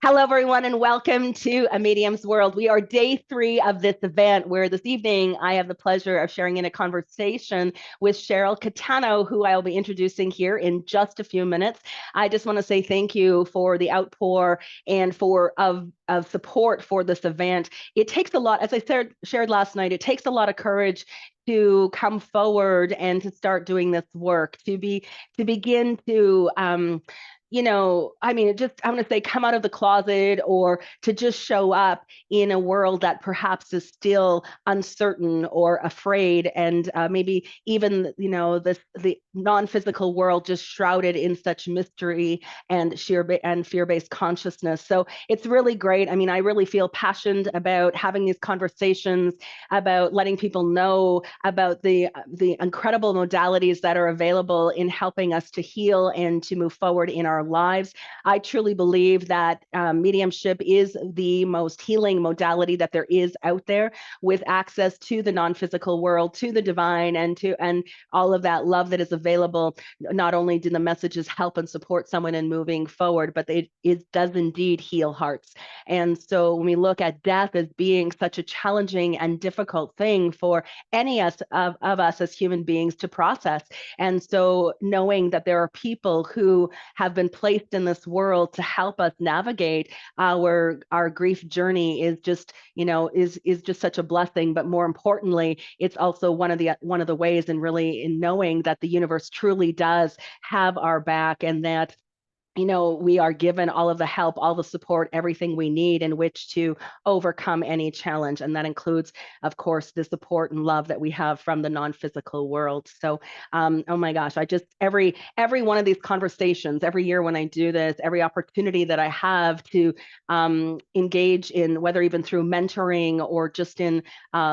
Hello, everyone, and welcome to A Medium's World. We are day 3 of this event, where this evening I have the pleasure of sharing in a conversation with Sheryl Catano, who I'll be introducing here in just a few minutes. I just want to say thank you for the outpour and of support for this event. It takes a lot, as I shared last night, it takes a lot of courage to come forward and to start doing this work, to begin to I mean, I'm going to say come out of the closet, or to just show up in a world that perhaps is still uncertain or afraid. And maybe even, the non-physical world just shrouded in such mystery and and fear-based consciousness. So it's really great. I mean, I really feel passionate about having these conversations, about letting people know about the incredible modalities that are available in helping us to heal and to move forward in our lives. I truly believe that mediumship is the most healing modality that there is out there, with access to the non-physical world, to the divine, and all of that love that is available. Not only do the messages help and support someone in moving forward, but it does indeed heal hearts. And so when we look at death as being such a challenging and difficult thing for any of us as human beings to process, and so knowing that there are people who have been placed in this world to help us navigate our grief journey is just, is just such a blessing. But more importantly, it's also one of the ways, and really in knowing that the universe truly does have our back, and that we are given all of the help, all the support, everything we need in which to overcome any challenge. And that includes, of course, the support and love that we have from the non-physical world. So, oh my gosh, I just, every one of these conversations, every year when I do this, every opportunity that I have to engage in, whether even through mentoring or just in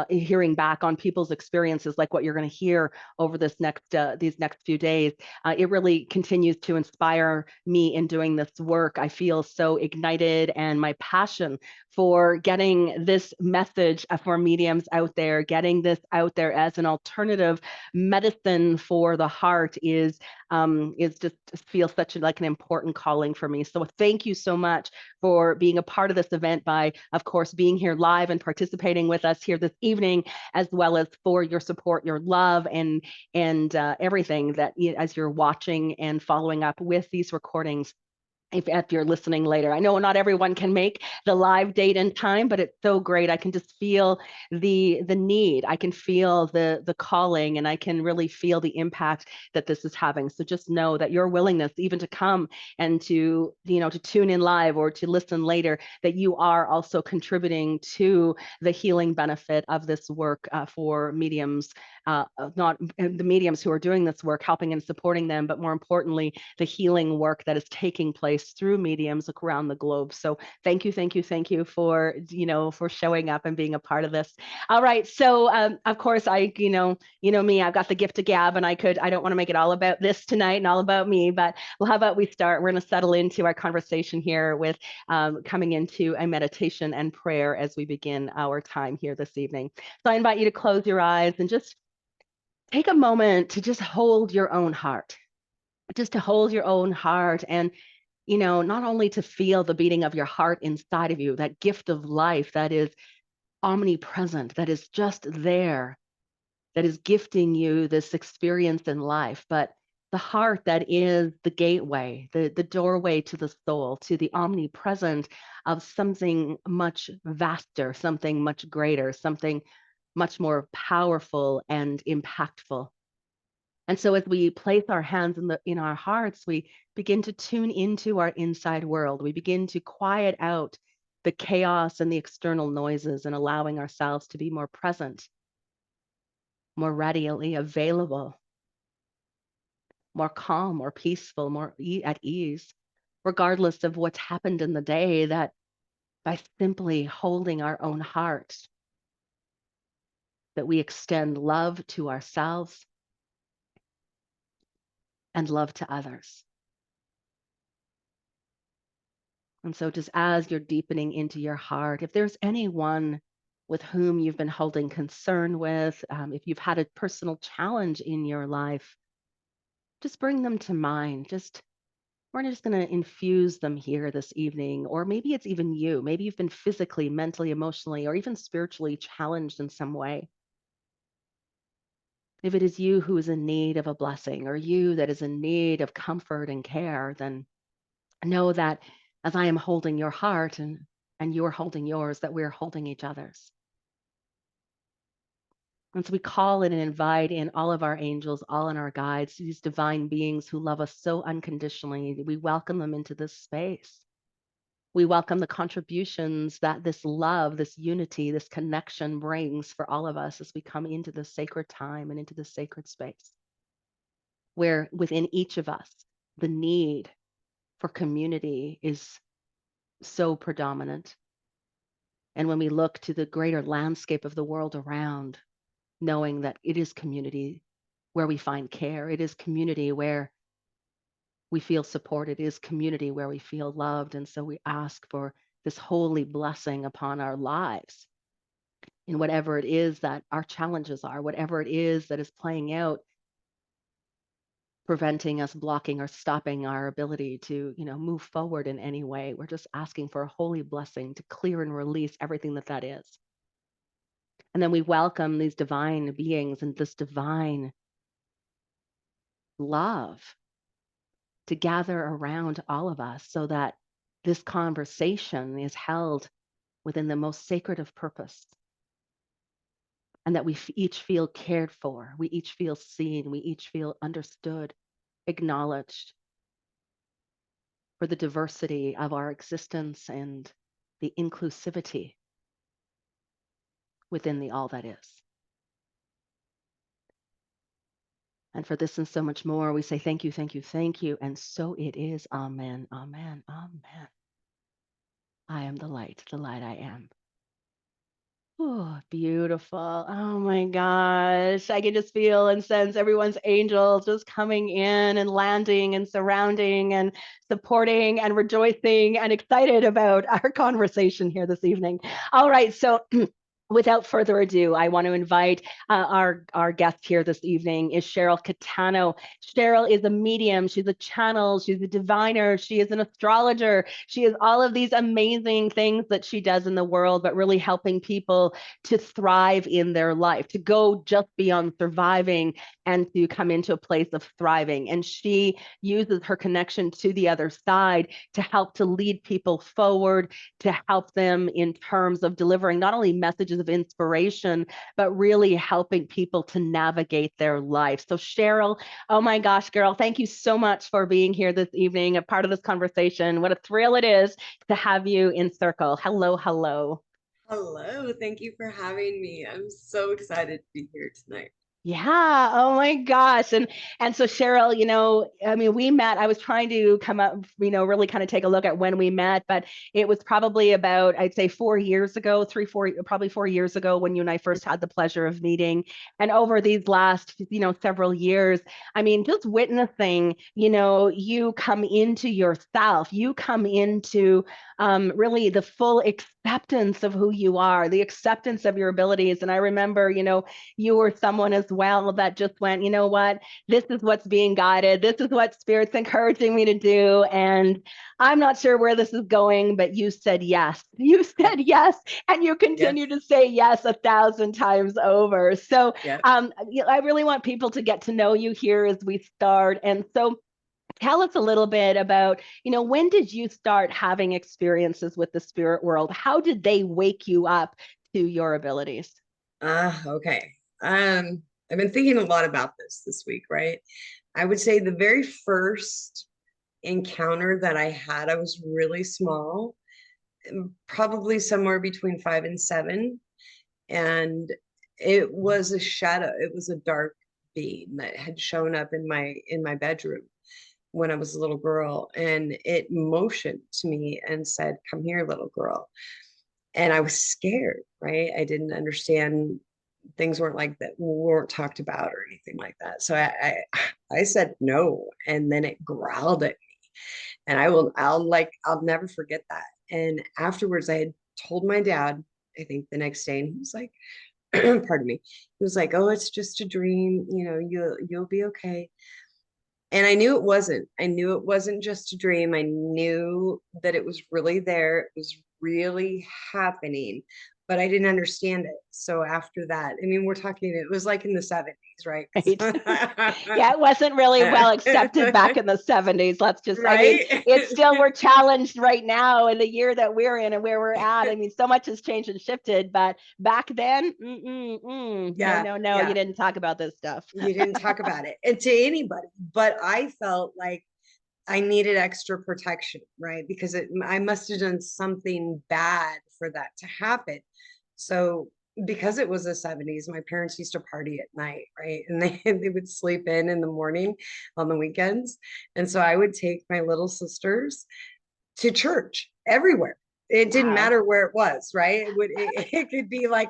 hearing back on people's experiences, like what you're going to hear over these next few days, it really continues to inspire me in doing this work. I feel so ignited, and my passion for getting this message for mediums out there, getting this out there as an alternative medicine for the heart is just feels such like an important calling for me. So thank you so much for being a part of this event, by, of course, being here live and participating with us here this evening, as well as for your support, your love, and everything that as you're watching and following up with these recordings. If you're listening later, I know not everyone can make the live date and time, but it's so great. I can just feel the need. I can feel the calling, and I can really feel the impact that this is having. So just know that your willingness even to come and to tune in live or to listen later, that you are also contributing to the healing benefit of this work for mediums, not the mediums who are doing this work, helping and supporting them, but more importantly, the healing work that is taking place through mediums around the globe. So thank you, thank you, thank you for, for showing up and being a part of this. All right. So of course, me, I've got the gift of gab, and I don't want to make it all about this tonight and all about me, but well, how about we start? We're going to settle into our conversation here with coming into a meditation and prayer as we begin our time here this evening. So I invite you to close your eyes and just take a moment to just hold your own heart, just to hold your own heart, and not only to feel the beating of your heart inside of you, that gift of life that is omnipresent, that is just there, that is gifting you this experience in life, but the heart that is the gateway, the doorway to the soul, to the omnipresent of something much vaster, something much greater, something much more powerful and impactful. And so as we place our hands in our hearts, we begin to tune into our inside world. We begin to quiet out the chaos and the external noises, and allowing ourselves to be more present, more readily available, more calm, more peaceful, more at ease, regardless of what's happened in the day, that by simply holding our own heart, that we extend love to ourselves and love to others. And so just as you're deepening into your heart, if there's anyone with whom you've been holding concern with, if you've had a personal challenge in your life, just bring them to mind. Just we're just going to infuse them here this evening. Or maybe it's even you. Maybe you've been physically, mentally, emotionally, or even spiritually challenged in some way. If it is you who is in need of a blessing, or you that is in need of comfort and care, then know that as I am holding your heart and you're holding yours, that we're holding each other's. And so we call in and invite in all of our angels, all in our guides, these divine beings who love us so unconditionally. We welcome them into this space. We welcome the contributions that this love, this unity, this connection brings for all of us as we come into this sacred time and into this sacred space, where within each of us, the need for community is so predominant. And when we look to the greater landscape of the world around, knowing that it is community where we find care, it is community where we feel supported, it is community where we feel loved. And so we ask for this holy blessing upon our lives in whatever it is that our challenges are, whatever it is that is playing out, preventing us, blocking or stopping our ability to, move forward in any way. We're just asking for a holy blessing to clear and release everything that is. And then we welcome these divine beings and this divine love to gather around all of us so that this conversation is held within the most sacred of purpose, and that we each feel cared for, we each feel seen, we each feel understood, acknowledged for the diversity of our existence and the inclusivity within the all that is. And for this and so much more, we say thank you, thank you, thank you. And so it is. Amen, amen, amen. I am the light I am. Oh, beautiful. Oh my gosh. I can just feel and sense everyone's angels just coming in and landing and surrounding and supporting and rejoicing and excited about our conversation here this evening. All right. So without further ado, I want to invite our guest here this evening is Sheryl Catano. Sheryl is a medium. She's a channel. She's a diviner. She is an astrologer. She is all of these amazing things that she does in the world, but really helping people to thrive in their life, to go just beyond surviving and to come into a place of thriving. And she uses her connection to the other side to help to lead people forward, to help them in terms of delivering not only messages of inspiration, but really helping people to navigate their life. So Sheryl, oh my gosh, girl, thank you so much for being here this evening, a part of this conversation. What a thrill it is to have you in Circle. Hello, hello. Hello, thank you for having me. I'm so excited to be here tonight. Yeah. Oh my gosh. And so Sheryl, I mean, we met, I was trying to come up, really kind of take a look at when we met, but it was probably about, I'd say 4 years ago, probably 4 years ago when you and I first had the pleasure of meeting. And over these last, several years, I mean, just witnessing, you come into yourself, you come into really the full acceptance of who you are, the acceptance of your abilities. And I remember, you were someone as well that just went, you know what, this is what's being guided. This is what Spirit's encouraging me to do. And I'm not sure where this is going, but you said yes. You said yes. And you Yes, continue to say yes 1,000 times over. So yes. I really want people to get to know you here as we start. And so tell us a little bit about, when did you start having experiences with the spirit world? How did they wake you up to your abilities? Okay. I've been thinking a lot about this week, right? I would say the very first encounter that I had, I was really small, probably somewhere between 5 and 7. And it was a shadow, it was a dark being that had shown up in my bedroom when I was a little girl, and it motioned to me and said, "Come here, little girl." And I was scared, right? I didn't understand, things weren't like that, weren't talked about or anything like that. So I said no, and then it growled at me, and I'll never forget that. And afterwards, I had told my dad, I think the next day, and he was like, pardon me, he was like, "Oh, it's just a dream, you'll be okay." And I knew it wasn't just a dream. I knew that it was really there. It was really happening, but I didn't understand it. So after that, I mean, we're talking, it was like in the 70s, right? Right. Yeah, it wasn't really well accepted back in the 70s. I mean, Right? it's still, we're challenged right now in the year that we're in and where we're at. I mean, so much has changed and shifted, but back then, no, Yeah, no, no, you yeah. didn't talk about this stuff. You didn't talk about it and to anybody, but I felt like I needed extra protection, right? Because I must have done something bad for that to happen. So because it was the 70s, my parents used to party at night, right? And they would sleep in the morning on the weekends. And so I would take my little sisters to church everywhere. It didn't Wow. matter where it was, right? It could be like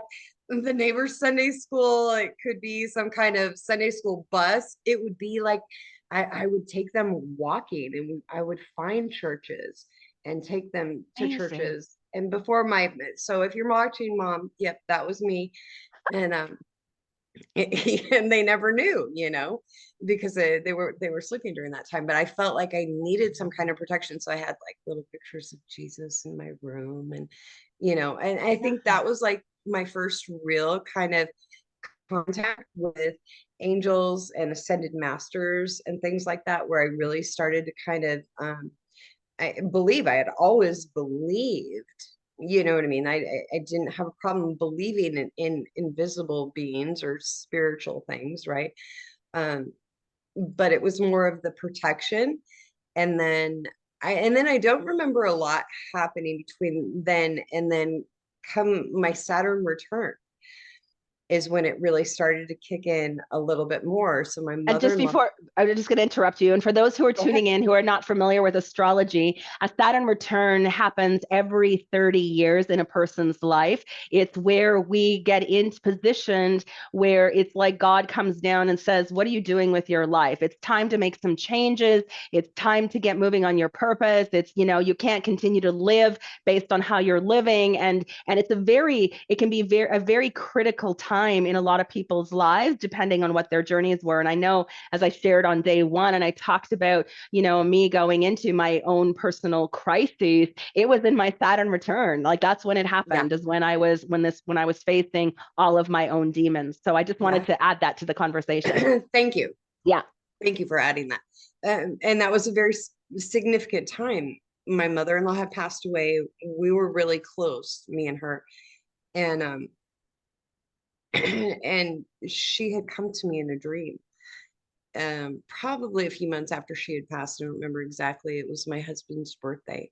the neighbor's Sunday school, it could be some kind of Sunday school bus. It would be like I would take them walking and I would find churches and take them to Amazing. churches. And before so if you're watching, mom, yep, that was me. And and they never knew, because they were sleeping during that time. But I felt like I needed some kind of protection, so I had like little pictures of Jesus in my room, and and I think Yeah. that was like my first real kind of contact with angels and ascended masters and things like that, where I really started to kind of I had always believed, you know what I mean? I didn't have a problem believing in invisible beings or spiritual things, right? Um, but it was more of the protection. And then I don't remember a lot happening between then and then come my Saturn return is when it really started to kick in a little bit more. So my And just mother-in-law, before, I'm just going to interrupt you. And for those who are go ahead. tuning in who are not familiar with astrology, a Saturn return happens every 30 years in a person's life. It's where we get into positioned where it's like God comes down and says, what are you doing with your life? It's time to make some changes. It's time to get moving on your purpose. It's, you can't continue to live based on how you're living. And it can be a very critical time in a lot of people's lives, depending on what their journeys were. And I know, as I shared on day one, and I talked about, me going into my own personal crises, it was in my Saturn return. Like that's when it Yeah, happened, is when I was facing all of my own demons. So I just wanted yeah. to add that to the conversation. Thank you. Yeah. Thank you for adding that. And that was a very significant time. My mother-in-law had passed away. We were really close, me and her. And and she had come to me in a dream. Probably a few months after she had passed. I don't remember exactly. It was my husband's birthday.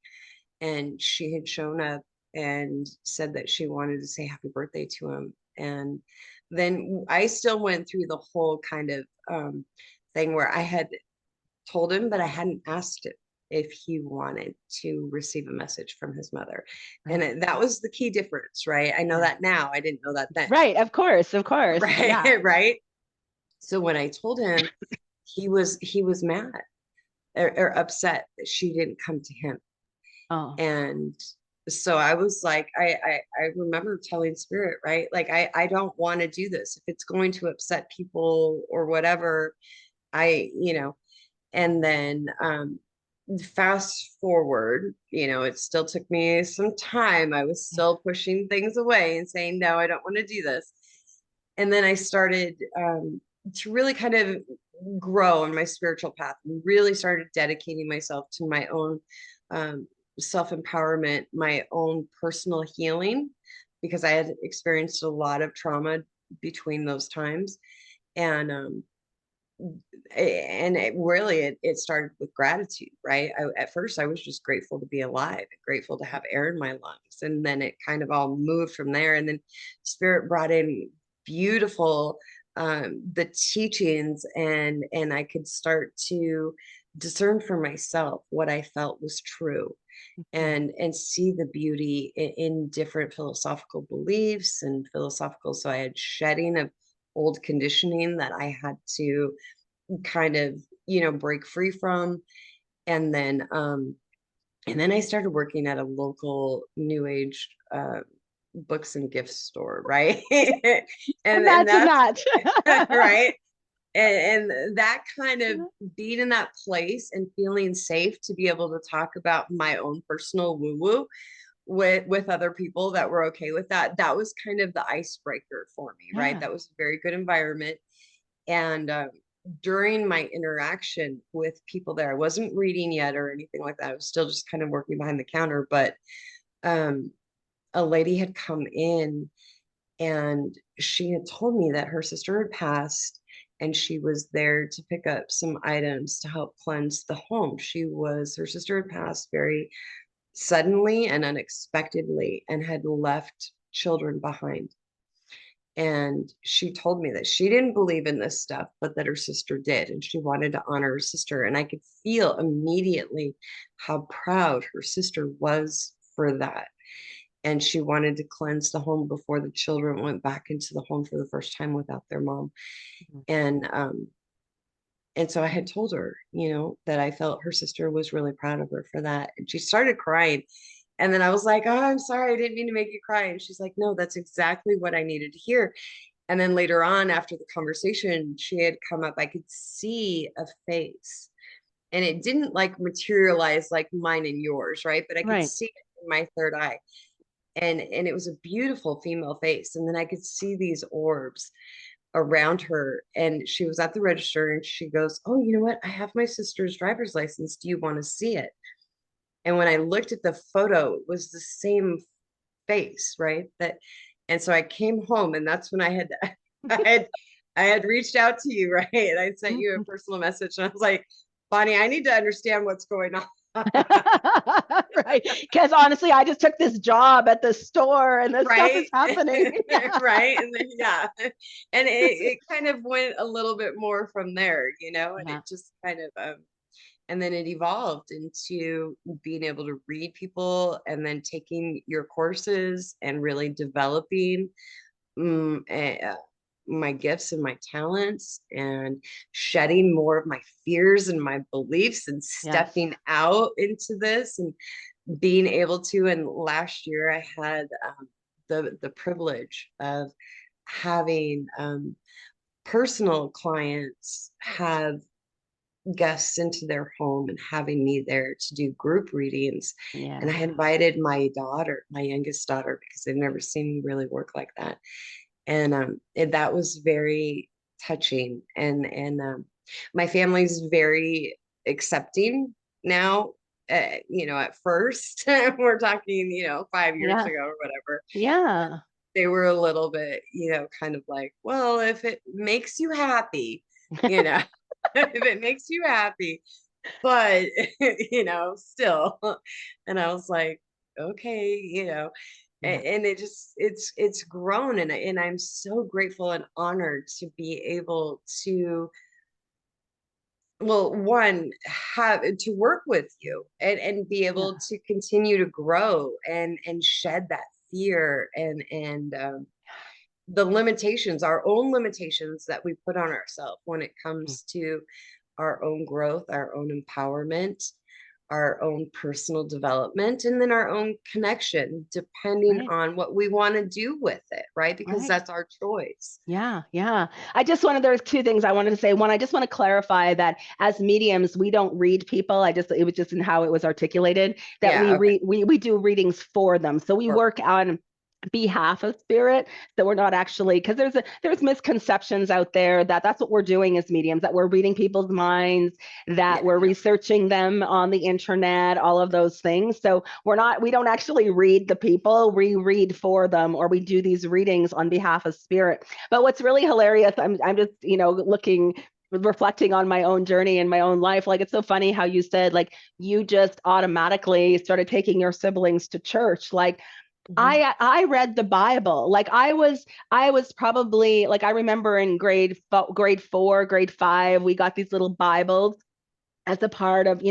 And she had shown up and said that she wanted to say happy birthday to him. And then I still went through the whole kind of thing where I had told him, but I hadn't asked him if he wanted to receive a message from his mother. Right. And that was the key difference, right? I know Yeah. that now. I didn't know that then. Right. Of course. Of course. Yeah. Right. Right. So when I told him, he was mad or upset that she didn't come to him. Oh, And so I was like, I remember telling spirit, right? Like, I don't want to do this. If it's going to upset people or whatever, and then fast forward, it still took me some time. I was yeah. still pushing things away and saying, no, I don't want to do this. And then I started to really kind of grow on my spiritual path and really started dedicating myself to my own self-empowerment, my own personal healing, because I had experienced a lot of trauma between those times. And it started with gratitude, right? At first I was just grateful to be alive, grateful to have air in my lungs, and then it kind of all moved from there. And then spirit brought in beautiful the teachings, and I could start to discern for myself what I felt was true, Mhm. and see the beauty in different philosophical beliefs and philosophical. So I had shedding of old conditioning that I had to kind of break free from. And then um and then I started working at a local new age books and gift store, right? and Imagine that's that. right. and that kind of being in that place and feeling safe to be able to talk about my own personal woo-woo with other people that were okay with that, that was kind of the icebreaker for me, right? Yeah. That was a very good environment. And during my interaction with people there, I wasn't reading yet or anything like that. I was still just kind of working behind the counter, but um, a lady had come in and she had told me that her sister had passed and she was there to pick up some items to help cleanse the home. Her sister had passed very suddenly and unexpectedly and had left children behind. And she told me that she didn't believe in this stuff, but that her sister did. And she wanted to honor her sister. And I could feel immediately how proud her sister was for that. And she wanted to cleanse the home before the children went back into the home for the first time without their mom. And so I had told her, that I felt her sister was really proud of her for that. And she started crying. And then I was like, oh, I'm sorry, I didn't mean to make you cry. And she's like, no, that's exactly what I needed to hear. And then later on, after the conversation, she had come up, I could see a face. And it didn't like materialize like mine and yours, right? But I could Right. see it in my third eye. And it was a beautiful female face. And then I could see these orbs around her. And she was at the register and she goes, oh, you know what? I have my sister's driver's license. Do you want to see it? And when I looked at the photo, it was the same face, right? And so I came home, and that's when I had, I had reached out to you, right? And I sent you a personal message, and I was like, Bonnie, I need to understand what's going on. Right. Because honestly, I just took this job at the store and this stuff is Right. happening. Right. And then, yeah. And it kind of went a little bit more from there, and Yeah. it just kind of, and then it evolved into being able to read people and then taking your courses and really developing my gifts and my talents and shedding more of my fears and my beliefs and Yes. stepping out into this and being able to. And last year I had the privilege of having personal clients have guests into their home and having me there to do group readings. Yeah. And I invited my daughter, my youngest daughter, because they've never seen me really work like that. And that was very touching. And my family's very accepting now. At first, we're talking, 5 years ago or whatever. Yeah. They were a little bit, kind of like, well, if it makes you happy, if it makes you happy, but still. And I was like, okay, Yeah. and it's grown, and I'm so grateful and honored to be able to, well, one, have to work with you and be able to continue to grow and shed that fear and the limitations, our own limitations that we put on ourselves when it comes to our own growth, our own empowerment, our own personal development, and then our own connection, depending Right. on what we want to do with it, right? Because Right. that's our choice. Yeah, yeah. There's two things I wanted to say. One, I just want to clarify that as mediums, we don't read people. It was just in how it was articulated that Yeah. Okay. we do readings for them. So we work on behalf of spirit, that we're not actually, because there's misconceptions out there that that's what we're doing as mediums, that we're reading people's minds, that we're researching them on the internet, all of those things. So we don't actually read the people, we read for them, or we do these readings on behalf of spirit. But what's really hilarious, I'm just reflecting on my own journey in my own life. Like, it's so funny how you said, like, you just automatically started taking your siblings to church. Like, I read the Bible. Like, I was probably, like, I remember in grade 4, grade 5, we got these little Bibles as a part of,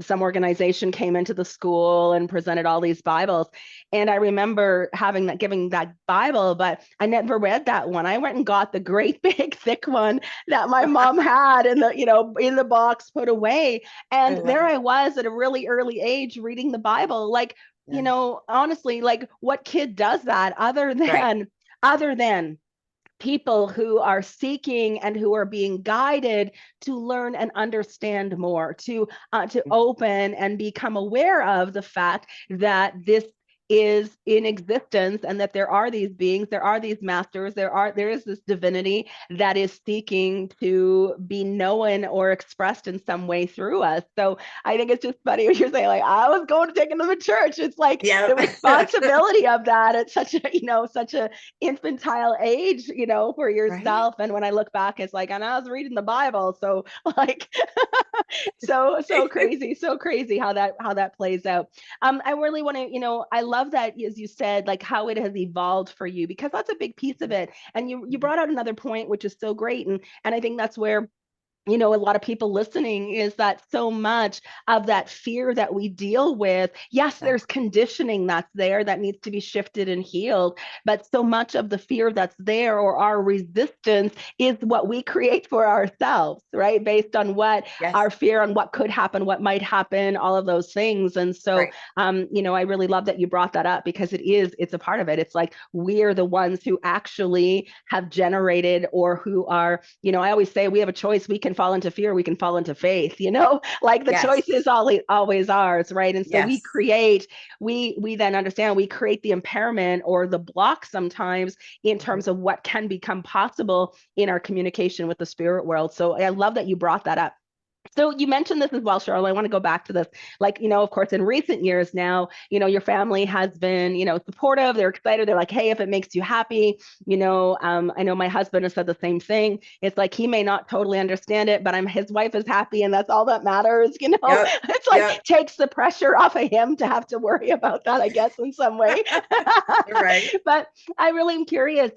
some organization came into the school and presented all these Bibles. And I remember giving that Bible, but I never read that one. I went and got the great big thick one that my mom had in the box put away. And there I was at a really early age reading the Bible. Like, honestly, like, what kid does that other than people who are seeking and who are being guided to learn and understand more, to open and become aware of the fact that this is in existence and that there are these beings, there are these masters, there is this divinity that is seeking to be known or expressed in some way through us. So I think it's just funny when you're saying, like, I was going to take them to church. It's like Yeah. the responsibility of that at such a, such a infantile age, for Right. yourself. And when I look back, it's like, and I was reading the Bible. So like, so crazy how that plays out. I really want to, I love that, as you said, like how it has evolved for you, because that's a big piece of it. And you brought out another point, which is so great. And I think that's where, a lot of people listening, is that so much of that fear that we deal with, yes, there's conditioning that's there that needs to be shifted and healed, but so much of the fear that's there, or our resistance, is what we create for ourselves, right? Based on what Yes. our fear, on what could happen, what might happen, all of those things. And so, Right. I really love that you brought that up, because it's a part of it. It's like we're the ones who actually have generated, or who are, I always say we have a choice. We can fall into fear, we can fall into faith, like the Yes. choice is always ours, right? And so Yes. we then understand, we create the impairment or the block sometimes in terms of what can become possible in our communication with the spirit world. So I love that you brought that up. So you mentioned this as well, Cheryl. I want to go back to this. Like, of course, in recent years now, your family has been, supportive. They're excited. They're like, hey, if it makes you happy, I know my husband has said the same thing. It's like, he may not totally understand it, but his wife is happy, and that's all that matters. Yep. It's like Yep. takes the pressure off of him to have to worry about that, I guess, in some way. You're right. But I really am curious,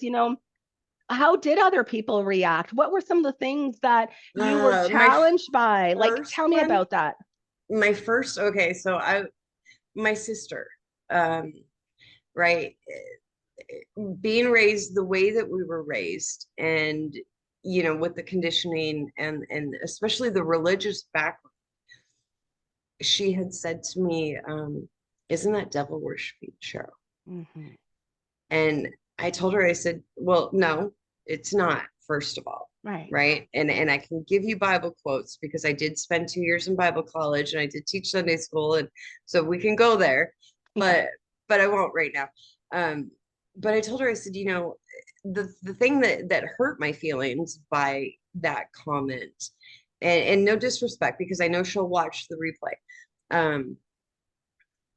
how did other people react? What were some of the things that you were My challenged by? Like, first tell me one, about that. okay, so my sister, um, right, being raised the way that we were raised, and with the conditioning, and especially the religious background, she had said to me, isn't that devil worshiping, Cheryl? Mm-hmm. And I told her, I said, well, no, it's not, first of all. Right. Right. And I can give you Bible quotes, because I did spend 2 years in Bible college, and I did teach Sunday school. And so we can go there, Yeah. but I won't right now. Um, but I told her, I said, the thing that hurt my feelings by that comment, and no disrespect, because I know she'll watch the replay, um,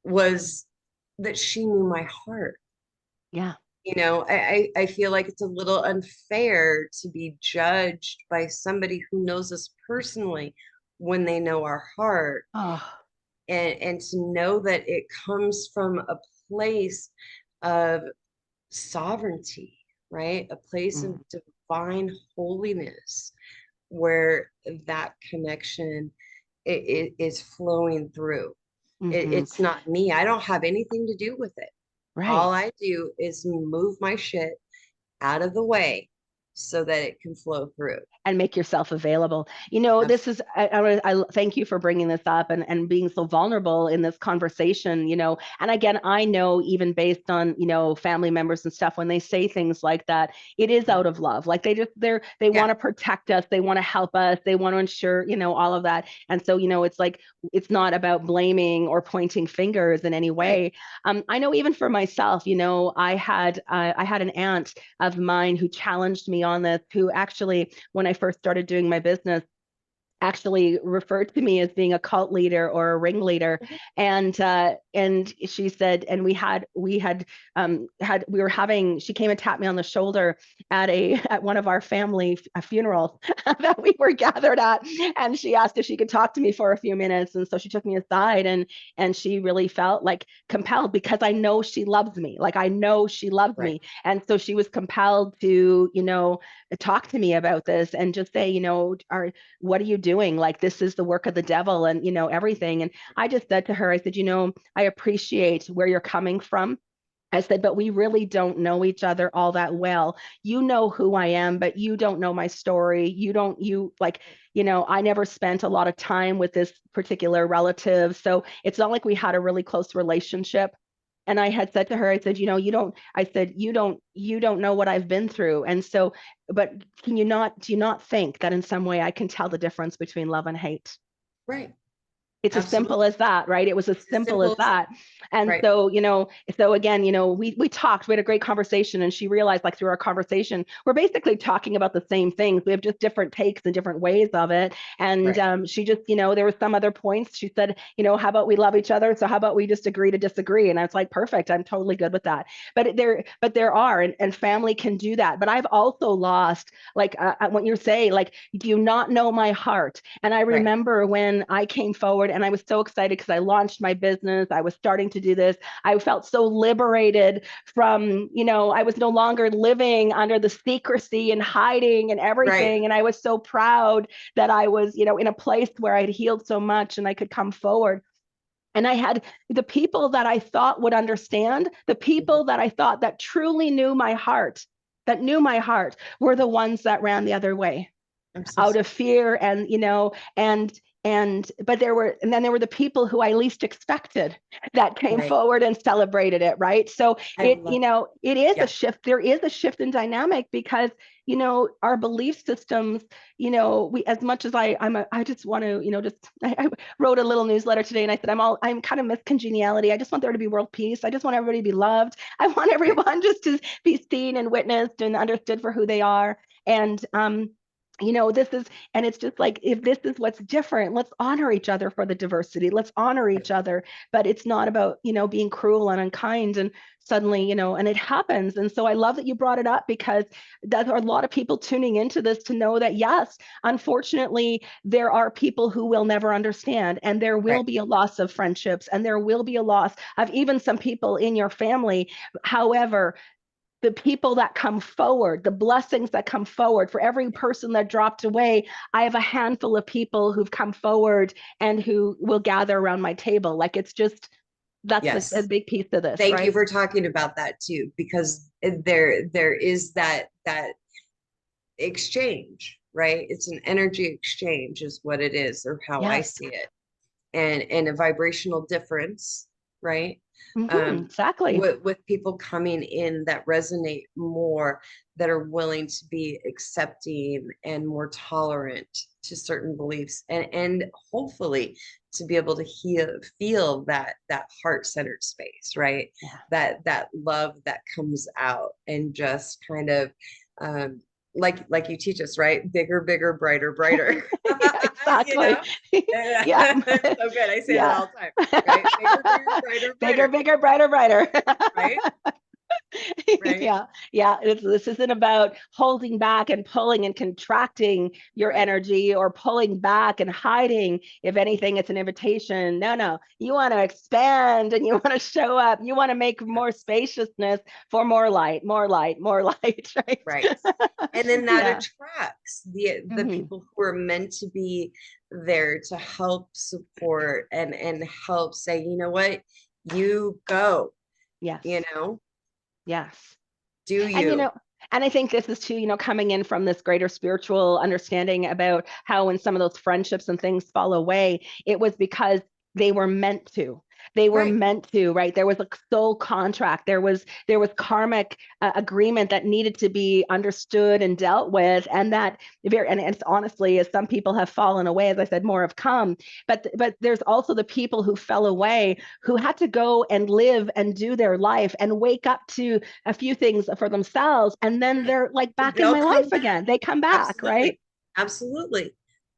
was that she knew my heart. Yeah. I feel like it's a little unfair to be judged by somebody who knows us personally when they know our heart, Oh. and to know that it comes from a place of sovereignty, right? A place of Mm. divine holiness, where that connection is flowing through. Mm-hmm. It's not me. I don't have anything to do with it. Right. All I do is move my shit out of the way so that it can flow through. And make yourself available. This Absolutely. is, I thank you for bringing this up, and being so vulnerable in this conversation, and again, I know, even based on, family members and stuff, when they say things like that, it is out of love. Like they want Yeah. to protect us. They want to help us. They want to ensure, all of that. And so, it's like, it's not about blaming or pointing fingers in any Right. way. I know, even for myself, I had an aunt of mine who challenged me on this, who actually, when I first started doing my business, actually referred to me as being a cult leader or a ringleader. And she said, and we were having, she came and tapped me on the shoulder at one of our family funerals that we were gathered at, and she asked if she could talk to me for a few minutes. And so she took me aside, and she really felt like compelled, because I know she loves me, like I know she loves Right. me. And so she was compelled to, talk to me about this, and just say, what are you doing? Like, this is the work of the devil, and, everything. And I just said to her, I said, I appreciate where you're coming from. I said, but we really don't know each other all that well. You know who I am, but you don't know my story. You like, I never spent a lot of time with this particular relative. So it's not like we had a really close relationship. And I had said to her, I said, you don't know what I've been through. And so, but do you not think that in some way I can tell the difference between love and hate? Right. It's as simple Absolutely. as that, right? It was as It's as simple as simple as that. that. And Right. so, so again, we talked, we had a great conversation, and she realized, like, through our conversation, we're basically talking about the same things. We have just different takes and different ways of it. And Right. she just, there were some other points. She said, how about we love each other? So how about we just agree to disagree? And I was like, perfect. I'm totally good with that. But there are, and family can do that. But I've also lost, like, when you say, like, do you not know my heart? And I Right. remember when I came forward and I was so excited because I launched my business. I was starting to do this. I felt so liberated from, I was no longer living under the secrecy and hiding and Right. everything. And I was so proud that I was, in a place where I'd healed so much and I could come forward. And I had the people that I thought would understand, the Mhm. people that I thought that truly knew my heart, were the ones that ran the other way I'm so out sorry. of fear. And then there were the people who I least expected that came Right. forward and celebrated it, right? So I love, it is a yeah. shift. There is a shift in dynamic because our belief systems, we, as much as I just want to, I wrote a little newsletter today, and I said, I'm kind of miss congeniality. I just want there to be world peace. I just want everybody to be loved. I want Right. everyone just to be seen and witnessed and understood for who they are. And this is, and it's just like, if this is what's different, let's honor each other for the diversity. Let's honor Right. each other. But it's not about, being cruel and unkind. And suddenly, and it happens. And so I love that you brought it up, because there are a lot of people tuning into this to know that, yes, unfortunately, there are people who will never understand, and there will Right. be a loss of friendships, and there will be a loss of even some people in your family. However, the people that come forward, the blessings that come forward, for every person that dropped away, I have a handful of people who've come forward and who will gather around my table. Like, it's just, that's a Yes. big piece of this, Thank you right? for talking about that too, because there is that exchange, right? It's an energy exchange is what it is, or how I Yes. see it. And a vibrational difference, right? Exactly. With people coming in that resonate more, that are willing to be accepting and more tolerant to certain beliefs, and hopefully to be able to feel that heart-centered space, right? Yeah. That love that comes out, and just kind of, um, like you teach us, right? Bigger, bigger, brighter, brighter. Yeah, You exactly. know? Yeah. It's so good. I say that Yeah. all the time, right? Bigger, bigger, brighter, Bigger, brighter, bigger, brighter, brighter. right? Right? Yeah, yeah. This isn't about holding back and pulling and contracting your Right. energy, or pulling back and hiding. If anything, it's an invitation. No, no. You want to expand, and you want to show up. You want to make more Yes. spaciousness for more light, more light, more light, right? Right. And then that Yeah. attracts the Hmm. people who are meant to be there to help support, and help say, you know what, you go, you Yes. know, Yes. do And you. and I think this is too, coming in from this greater spiritual understanding about how, when some of those friendships and things fall away, it was because they were meant to. They were Right. meant to, right? There was a soul contract. There was karmic agreement that needed to be understood and dealt with, and and it's honestly, as some people have fallen away, as I said, more have come. But there's also the people who fell away, who had to go and live and do their life and wake up to a few things for themselves, and then Right. they're like back in They'll my come life back. again. They come back, right? Absolutely.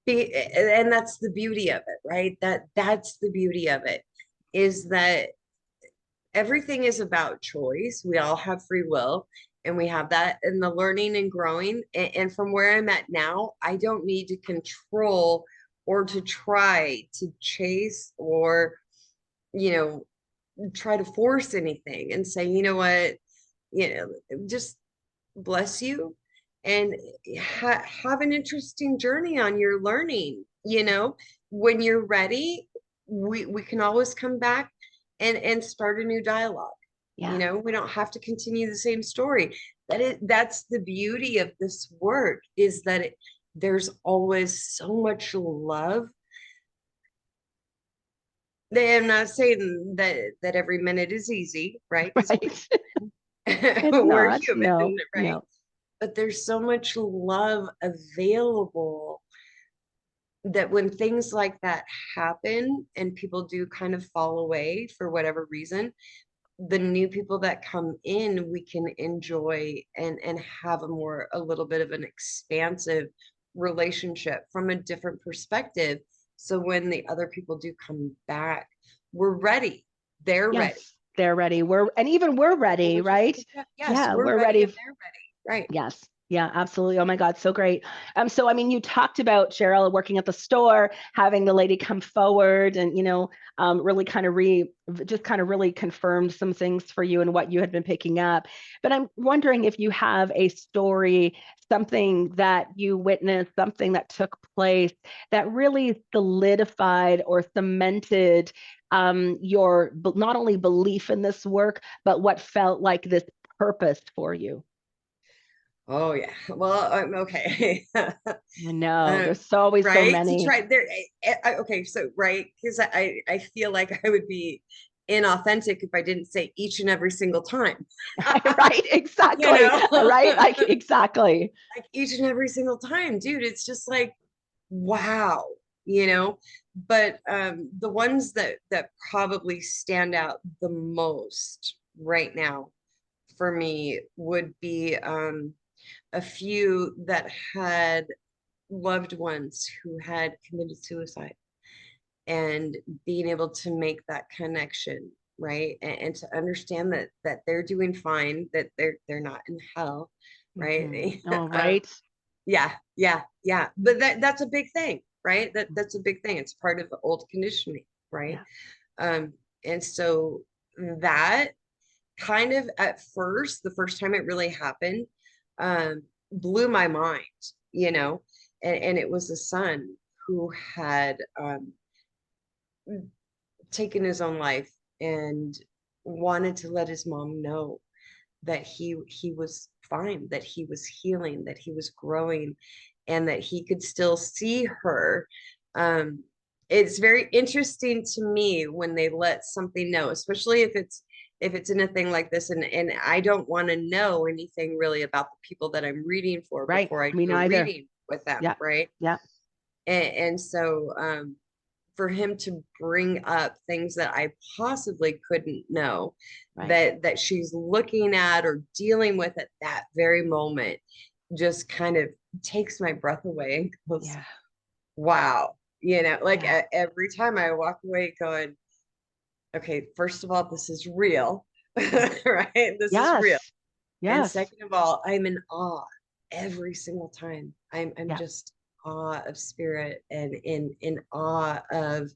Absolutely. And that's the beauty of it, right? That's the beauty of it, is that everything is about choice. We all have free will, and we have that in the learning and growing. And from where I'm at now, I don't need to control, or to try to chase, or, you know, try to force anything, and say, you know what, just bless you, and have an interesting journey on your learning. When you're ready, we can always come back and start a new dialogue. Yeah. We don't have to continue the same story. That's the beauty of this work, is that there's always so much love I'm not saying that every minute is easy, right? Because Right? It's we're not. human, No, right? no. But there's so much love available that when things like that happen and people do kind of fall away for whatever reason, the new people that come in, we can enjoy and have a little bit of an expansive relationship from a different perspective. So when the other people do come back, we're ready. They're ready. Yes, they're ready. And even we're ready, Which is right? yes, Yeah, we're we're ready and ready. they're ready. Right. Yes. Yeah, absolutely. Oh my God, so great. So I mean, you talked about Cheryl working at the store, having the lady come forward and, really kind of just kind of really confirmed some things for you and what you had been picking up. But I'm wondering if you have a story, something that you witnessed, something that took place that really solidified or cemented your not only belief in this work, but what felt like this purpose for you. Oh yeah. Well, okay. I know there's always so Right to many. try there. Okay, so right, because I feel like I would be inauthentic if I didn't say each and every single time. Right, You exactly. know, Right, like exactly. like each and every single time, dude. It's just like wow, you know. But the ones that probably stand out the most right now for me would be a few that had loved ones who had committed suicide and being able to make that connection, right, and to understand that they're doing fine, that they're not in hell, right. Oh, right. Yeah, but that's a big thing, right, that's a big thing. It's part of the old conditioning, right. Yeah. um and so that kind of at first, the first time it really happened, blew my mind, you know, and it was a son who had taken his own life and wanted to let his mom know that he was fine, that he was healing, that he was growing, and that he could still see her. Um, it's very interesting to me when they let something know, especially if it's in a thing like this, and I don't want to know anything really about the people that I'm reading for Right. before I Me do a neither. reading with them, Yeah. right? Yeah. And so for him to bring up things that I possibly couldn't know Right. that she's looking at or dealing with at that very moment just kind of takes my breath away and goes, Yeah. wow, you know, like Yeah. every time I walk away going, okay, first of all, this is real, right? This is real. Yes. And Yes. second of all, I'm in awe every single time. I'm Yeah. just awe of spirit and in awe of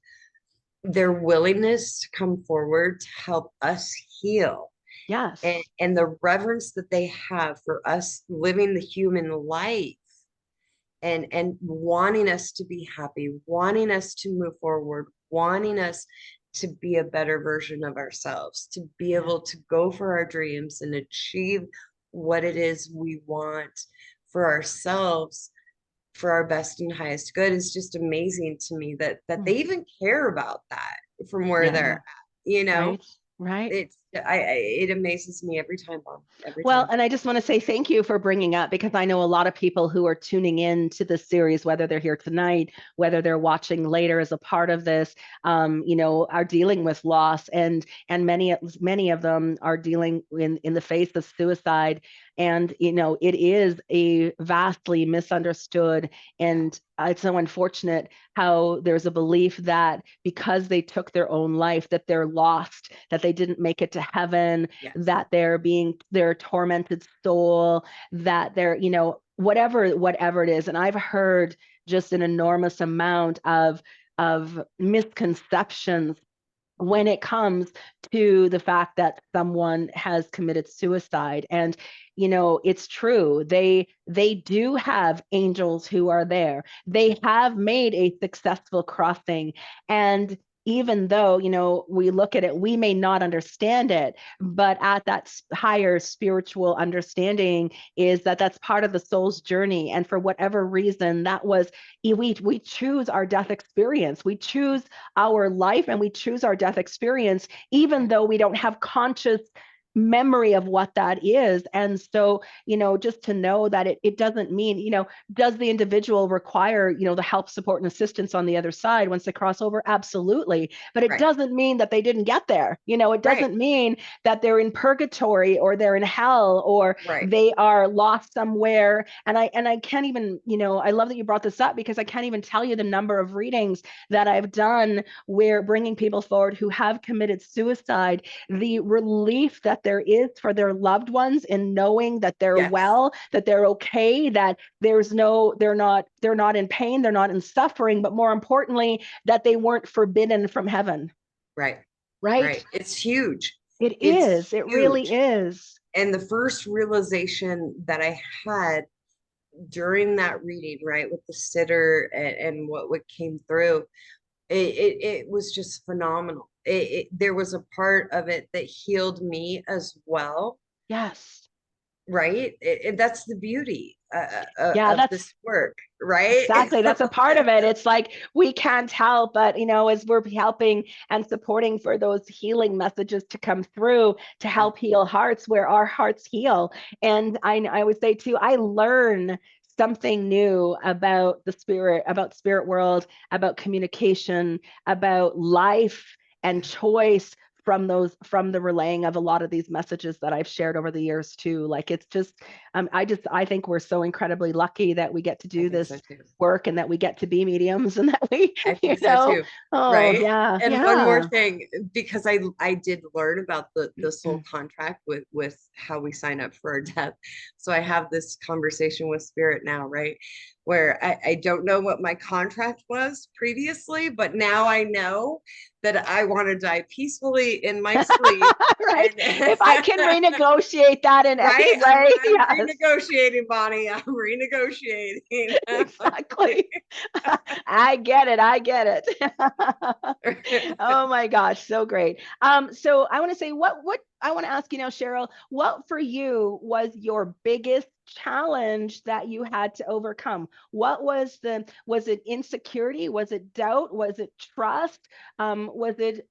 their willingness to come forward to help us heal, Yes. and the reverence that they have for us living the human life and wanting us to be happy, wanting us to move forward, wanting us to be a better version of ourselves, to be Yeah. able to go for our dreams and achieve what it is we want for ourselves, for our best and highest good, is just amazing to me that they Mm. even care about that from where they're Yeah. at, you know. Right. Right. It amazes me every time, Mom, every Well, time. and I just want to say thank you for bringing up because I know a lot of people who are tuning in to this series, whether they're here tonight, whether they're watching later as a part of this, are dealing with loss, and many of them are dealing in the face of suicide, and it is a vastly misunderstood, Yeah. and it's so unfortunate how there's a belief that because they took their own life, that they're lost, that they didn't make it to heaven, Yes. that their tormented soul, that they're, whatever it is. And I've heard just an enormous amount of misconceptions when it comes to the fact that someone has committed suicide. And it's true, they do have angels who are there, they have made a successful crossing, and even though, we look at it, we may not understand it, but at that higher spiritual understanding is that that's part of the soul's journey. And for whatever reason, we choose our death experience. We choose our life and we choose our death experience, even though we don't have conscious memory of what that is. And so, just to know that it doesn't mean, does the individual require, the help, support, and assistance on the other side once they cross over? Absolutely. But it doesn't mean that they didn't get there. It doesn't mean that they're in purgatory or they're in hell or they are lost somewhere. And I can't even, I love that you brought this up, because I can't even tell you the number of readings that I've done where bringing people forward who have committed suicide, the relief that there is for their loved ones in knowing that they're well, that they're okay, that they're not in pain, they're not in suffering, but more importantly, that they weren't forbidden from heaven. Right. It's huge. It really is. And the first realization that I had during that reading, right, with the sitter and what came through, it was just phenomenal. There was a part of it that healed me as well. Yes. Right. That's the beauty of this work, right? Exactly. That's a part of it. It's like we can't help but, as we're helping and supporting for those healing messages to come through to help heal hearts where our hearts heal. And I would say too, I learn something new about the spirit, about spirit world, about communication, about life and choice from the relaying of a lot of these messages that I've shared over the years too. Like, it's just, I think we're so incredibly lucky that we get to do this work and that we get to be mediums and that we, I think so too. Right. Yeah. And one more thing, because I did learn about the soul contract with how we sign up for our death. So I have this conversation with spirit now, right? Where I don't know what my contract was previously, but now I know that I want to die peacefully in my sleep. Right. If I can renegotiate that in any way. I'm renegotiating, Bonnie. I'm renegotiating. Exactly. I get it. Oh my gosh, so great. So I want to say what I want to ask you now, Sheryl, what for you was your biggest challenge that you had to overcome? What was it insecurity? Was it doubt? Was it trust? Was it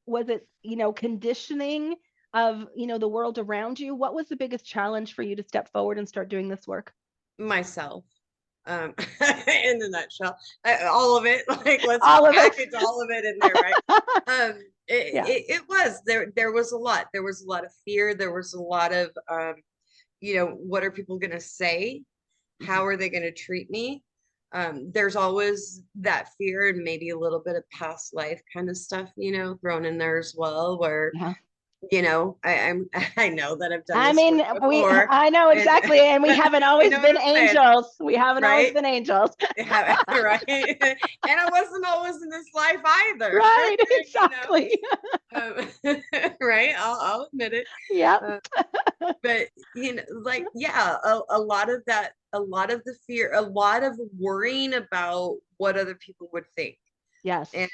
conditioning of, the world around you? What was the biggest challenge for you to step forward and start doing this work? Myself. In a nutshell, all of it. Like, let's package all of it in there, right? It was there was a lot. There was a lot of fear. There was a lot of what are people going to say? How are they going to treat me? There's always that fear and maybe a little bit of past life kind of stuff, thrown in there as well, where I know that I've done this work before. I know exactly, and we haven't always been angels. We haven't always been angels. Right. And I wasn't always in this life either. Right, exactly. Right, I'll admit it. Yeah. But a lot of that, a lot of the fear, a lot of worrying about what other people would think. Yes. And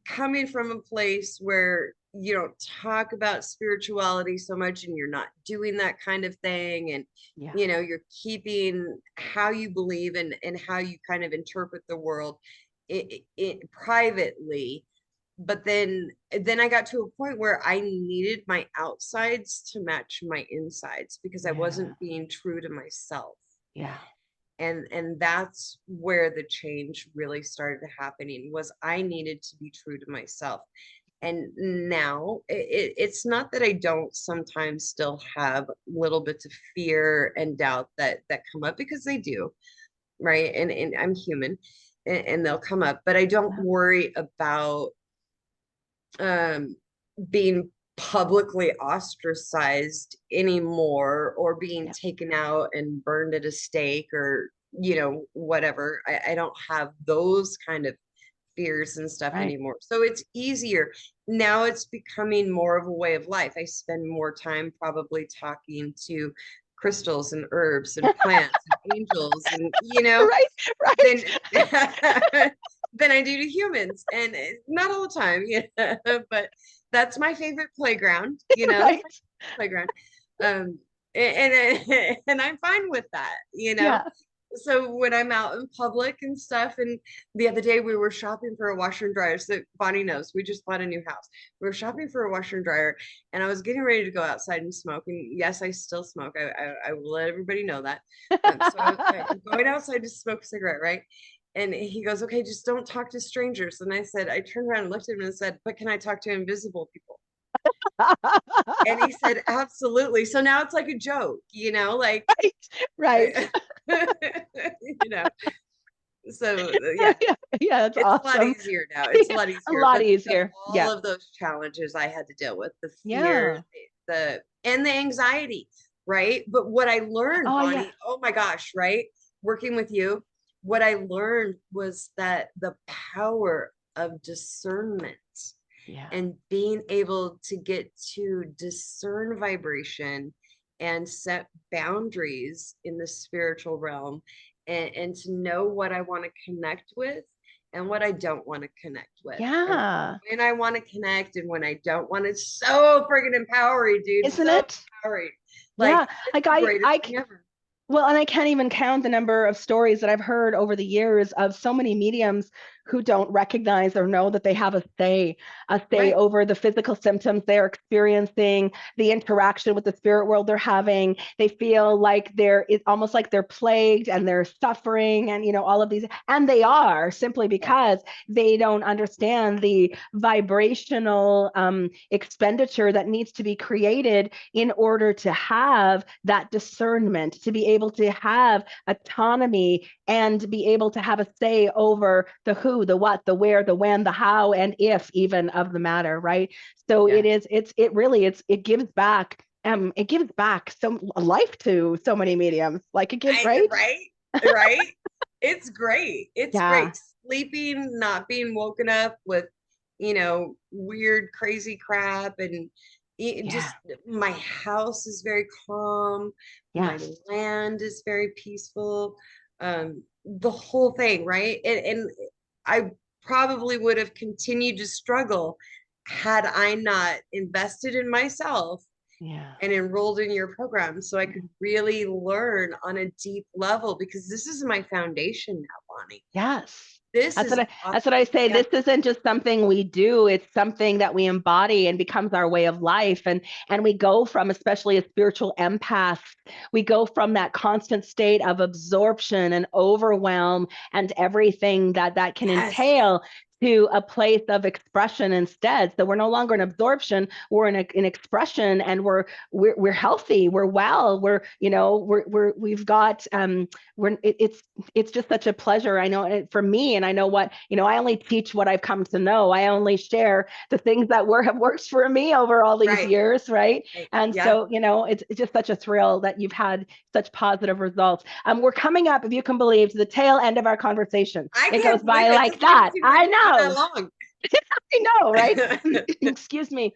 coming from a place where you don't talk about spirituality so much and you're not doing that kind of thing, and you're keeping how you believe and how you kind of interpret the world it privately. But then I got to a point where I needed my outsides to match my insides, because I wasn't being true to myself. Yeah. And that's where the change really started happening, was I needed to be true to myself. And now it's not that I don't sometimes still have little bits of fear and doubt that come up, because they do, right? And I'm human, and they'll come up, but I don't worry about being publicly ostracized anymore, or being taken out and burned at a stake, or whatever. I don't have those kind of fears and stuff anymore. So it's easier. Now it's becoming more of a way of life. I spend more time probably talking to crystals and herbs and plants and angels, and than I do to humans. And not all the time, but that's my favorite playground, that's Right. my playground. And I'm fine with that, Yeah. So when I'm out in public and stuff, and the other day we were shopping for a washer and dryer. So Bonnie knows we just bought a new house. We were shopping for a washer and dryer, and I was getting ready to go outside and smoke. And yes, I still smoke. I will let everybody know that. I'm going outside to smoke a cigarette, right? And he goes, "Okay, just don't talk to strangers." And I turned around and looked at him and said, "But can I talk to invisible people?" And he said, "Absolutely." So now it's like a joke, like, Right. you know, so yeah, Yeah, yeah, that's it's a lot awesome. easier now. It's a Yeah, lot a easier. lot But easier. all Yeah. of those challenges I had to deal with, the fear, Yeah. and the anxiety, right? But what I learned, Oh, yeah. Bonnie, oh my gosh, right? Working with you, what I learned was that the power of discernment Yeah. and being able to get to discern vibration and set boundaries in the spiritual realm, and to know what I want to connect with and what I don't want to connect with, and Yeah. when I want to connect and when I don't want. It's so friggin' empowering, dude. Isn't So it? empowering. Like, Yeah. it's Like the greatest thing ever. well, and I can't even count the number of stories that I've heard over the years of so many mediums who don't recognize or know that they have a say Right. over the physical symptoms they're experiencing, the interaction with the spirit world they're having. They feel like it's almost like they're plagued and they're suffering and, all of these. And they are simply Yeah. because they don't understand the vibrational expenditure that needs to be created in order to have that discernment, to be able to have autonomy and be able to have a say over the who, the what, the where, the when, the how, and if even of the matter, right? So Yeah. it gives back some life to so many mediums. Like it gives, I right? right, right. It's great. It's Yeah. great. Sleeping, not being woken up with, weird, crazy crap, and it Yeah. just my house is very calm. My Yes. land is very peaceful. The whole thing, right? And I probably would have continued to struggle had I not invested in myself Yeah. and enrolled in your program so I could really learn on a deep level, because this is my foundation now, Bonnie. Yes. This That's is what I awesome. that's what I say. Yeah. This isn't just something we do, it's something that we embody and becomes our way of life. And we go from, especially as spiritual empaths, we go from that constant state of absorption and overwhelm and everything that can Yes. entail to a place of expression instead. So we're no longer in absorption, we're in expression, and we're healthy, we're well, we've got it's just such a pleasure. I know for me, and I know I only teach what I've come to know. I only share the things that have worked for me over all these Right. years, right? Right. And Yeah. so, it's just such a thrill that you've had such positive results. We're coming up, if you can believe, to the tail end of our conversation. I It goes can't believe by it. like This hasn't that. seemed like I it's been know. that long. I know, right? Excuse me.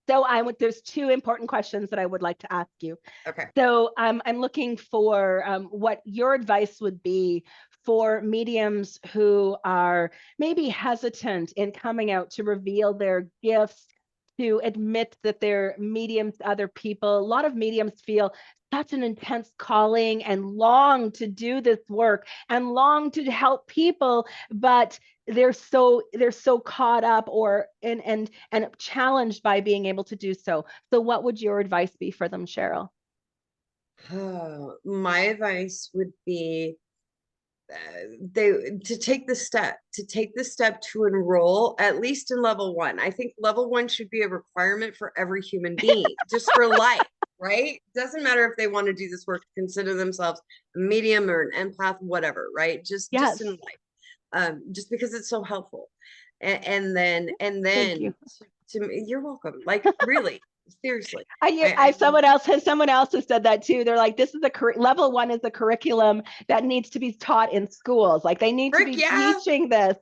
So there's two important questions that I would like to ask you. Okay. So I'm looking for what your advice would be for mediums who are maybe hesitant in coming out to reveal their gifts, to admit that they're mediums to other people. A lot of mediums feel such an intense calling and long to do this work and long to help people, but they're so caught up or and challenged by being able to do so. So what would your advice be for them, Sheryl? Oh, my advice would be they to take the step to enroll at least in level one. I think level one should be a requirement for every human being, just for life, right? Doesn't matter if they want to do this work, consider themselves a medium or an empath, whatever, right? Just in Yes. life, just because it's so helpful. And Thank then you. you're welcome. Like, really, seriously. I someone else has said that too. They're like, this is level one is the curriculum that needs to be taught in schools. Like they need to Frick be yeah. teaching this.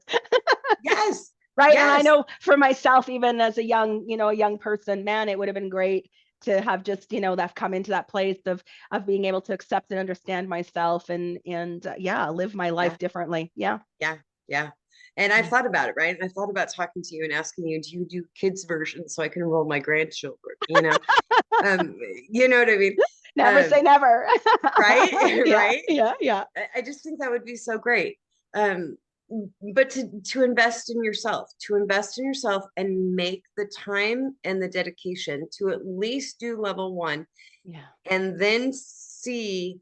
Yes. Right. And I Yes. know for myself, even as a young person, man, it would have been great to have just, that come into that place of being able to accept and understand myself and yeah, live my Yeah. life differently. Yeah. Yeah. Yeah. And I thought about it, right? And I thought about talking to you and asking you, do you do kids versions so I can enroll my grandchildren? Um, you know what I mean? Never say never. Right? Yeah, Right? yeah, yeah. I just think that would be so great. Um, but to invest in yourself, and make the time and the dedication to at least do level one, Yeah. and then see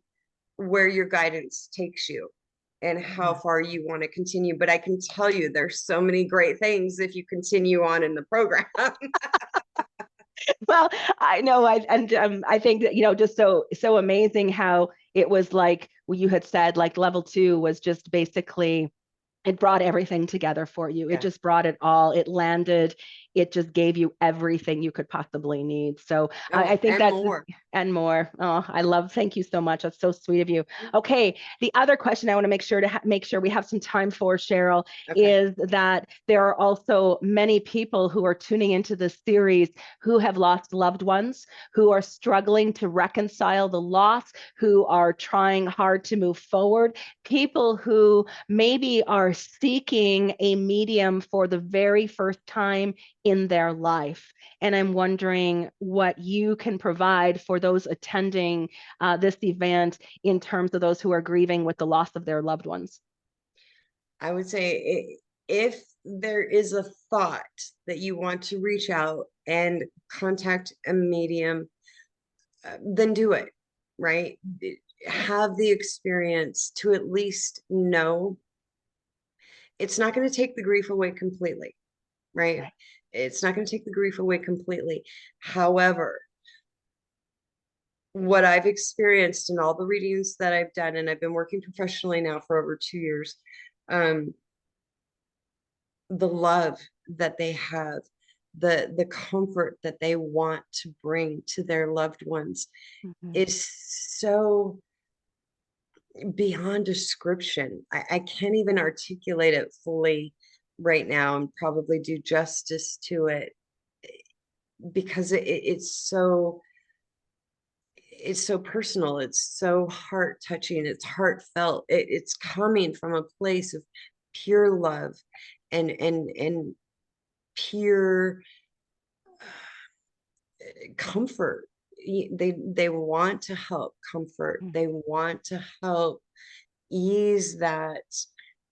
where your guidance takes you and how Yeah. far you want to continue. But I can tell you there's so many great things if you continue on in the program. Well, I know, I think that, just so amazing how it was like what you had said, like level two was just basically it brought everything together for you. It Yeah. just brought it all. It landed. It just gave you everything you could possibly need. So I Oh, think and that's more. and more. Oh, I love. Thank you so much. That's so sweet of you. Okay, the other question I want to make sure make sure we have some time for, Sheryl, Okay. is that there are also many people who are tuning into this series who have lost loved ones, who are struggling to reconcile the loss, who are trying hard to move forward, people who maybe are seeking a medium for the very first time in their life. And I'm wondering what you can provide for those attending this event in terms of those who are grieving with the loss of their loved ones. I would say if there is a thought that you want to reach out and contact a medium, then do it, right? Have the experience to at least know it's not going to take the grief away completely, right? Right. It's not going to take the grief away completely. However, what I've experienced in all the readings that I've done, and I've been working professionally now for over 2 years, um, the love that they have, the comfort that they want to bring to their loved ones Mhm. is so beyond description. I can't even articulate it fully right now and probably do justice to it because it's so personal, it's so heart touching, it's heartfelt, it's coming from a place of pure love and pure comfort. They want to help comfort, Mm. they want to help ease that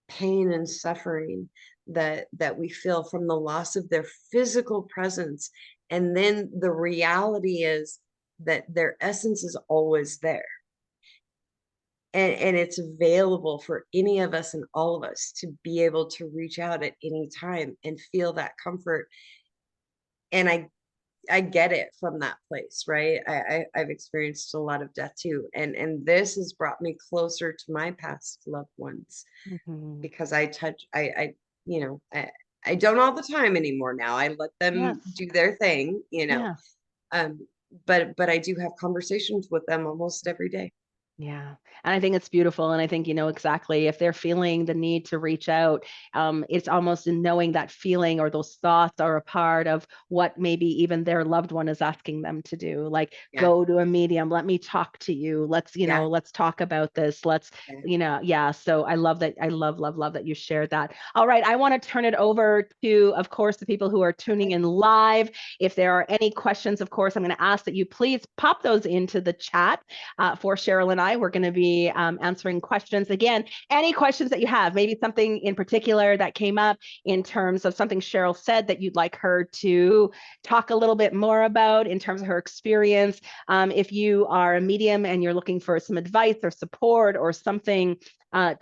pain and suffering that we feel from the loss of their physical presence. And then the reality is that their essence is always there, and it's available for any of us and all of us to be able to reach out at any time and feel that comfort. And I get it from that place, right? I've experienced a lot of death too, and this has brought me closer to my past loved ones Mhm. because I you know I don't all the time anymore now. I let them Yes. do their thing, Yeah. um, but I do have conversations with them almost every day. Yeah. And I think it's beautiful. And I think, exactly if they're feeling the need to reach out, it's almost in knowing that feeling or those thoughts are a part of what maybe even their loved one is asking them to do. Like, Yeah, go to a medium, let me talk to you. yeah, Let's talk about this. Let's, yeah. yeah. So I love that. I love that you shared that. All right. I want to turn it over to, of course, the people who are tuning in live. If there are any questions, of course, I'm going to ask that you please pop those into the chat for Sheryl and I. We're going to be answering questions. Again, any questions that you have, maybe something in particular that came up in terms of something Sheryl said that you'd like her to talk a little bit more about in terms of her experience. If you are a medium and you're looking for some advice or support or something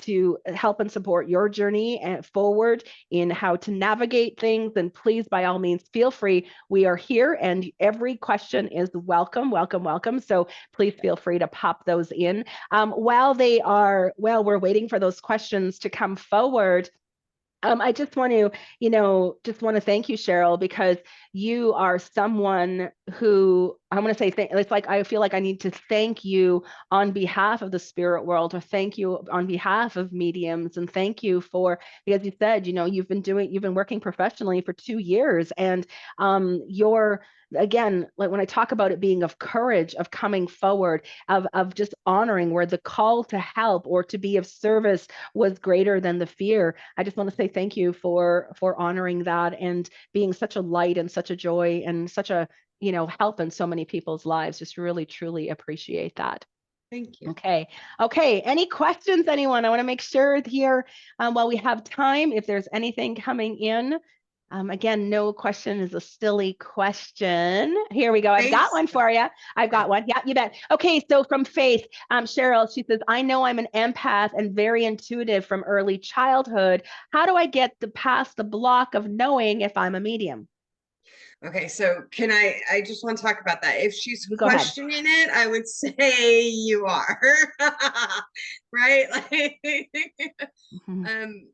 to help and support your journey forward in how to navigate things, then please, by all means, feel free. We are here and every question is welcome, welcome, welcome. So please feel free to pop those in. While we're waiting for those questions to come forward, I just want to thank you, Sheryl, because you are someone who I'm going to say, it's like, I feel like I need to thank you on behalf of the spirit world, or thank you on behalf of mediums, and thank you for, because you said, you've been working professionally for 2 years, and you're, again, like when I talk about it being of courage, of coming forward, of just honoring where the call to help or to be of service was greater than the fear. I just want to say thank you for honoring that and being such a light and such a joy and such a, help in so many people's lives. Just really, truly appreciate that. Thank you. Okay. Okay. Any questions, anyone? I want to make sure here, while we have time, if there's anything coming in. Again, no question is a silly question. Here we go. I've got one for you. I've got one. Yeah, you bet. Okay, so from Faith, Sheryl, she says, I know I'm an empath and very intuitive from early childhood. How do I get past the block of knowing if I'm a medium? Okay, so I just want to talk about that. If she's You go ahead. questioning it, I would say you are, right? Like, Mhm.